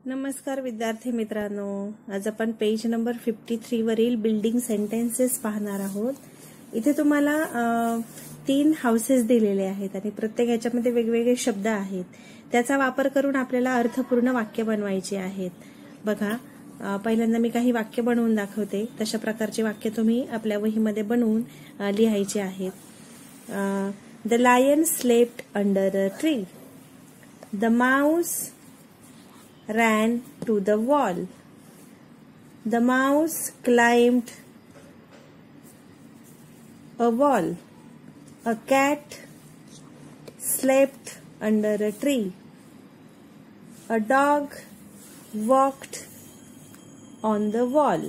नमस्कार विद्यार्थी मित्रांनो, आज आपण पेज नंबर 53 वरील बिल्डिंग सेंटेन्सेस पाहणार आहोत। इथे तुम्हाला 3 हाऊसेस दिलेले आहेत आणि प्रत्येक याच्यामध्ये वेगवेगळे शब्द आहेत। त्याचा वापर करून आपल्याला अर्थपूर्ण वाक्य बनवायचे आहेत। बघा, पहिल्यांदा मी काही वाक्य बनवून दाखवते। तशा प्रकारचे वाक्य तुम्ही आपल्या वहीमध्ये बनवून लिहायचे आहेत। The lion slept under a tree. The mouse ran to the wall. The mouse climbed a wall. A cat slept under a tree. A dog walked on the wall.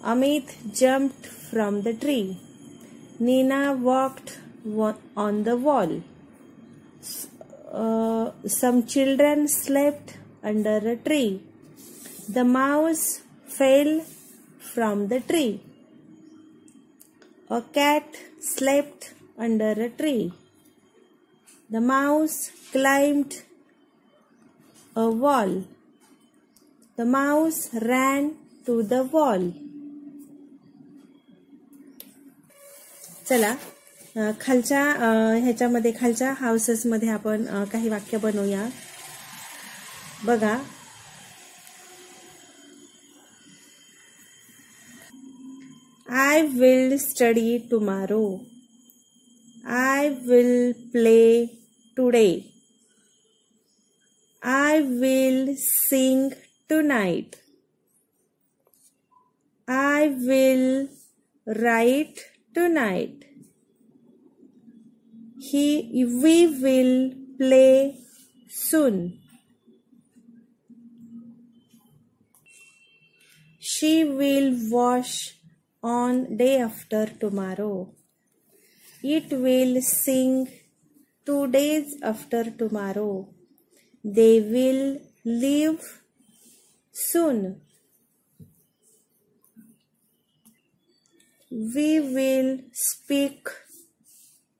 Amit jumped from the tree. Nina walked on the wall. Some children slept under a tree. The mouse fell from the tree. A cat slept under a tree. The mouse climbed a wall. The mouse ran to the wall. चला, खालच्या ह्याच्यामध्ये खालच्या houses मध्ये आपण काही वाक्य बनवूया। बघा, I will study tomorrow. I will play today. I will sing tonight. I will write tonight. We will play soon. She will wash on day after tomorrow. It will sing 2 days after tomorrow. They will leave soon. We will speak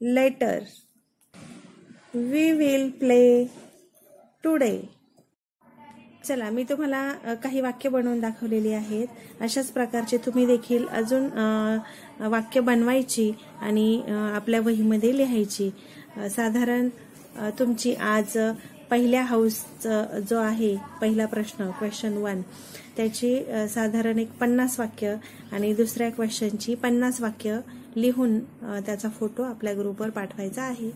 later. We will play today. चला, मी तुम्हाला काही वाक्य बनवून दाखवलेली आहेत। अशाच प्रकारचे तुम्ही देखील अजून वाक्य बनवायची आणि आपल्या वहीमध्ये लिहायची। साधारण तुमची आज पहिल्या हाऊसचा जो आहे पहिला प्रश्न, क्वेश्चन 1, त्याची साधारण एक 50 वाक्य आणि दुसऱ्या क्वेश्चनची 50 वाक्य लिहून त्याचा फोटो आपल्या ग्रुपवर पाठवायचा आहे।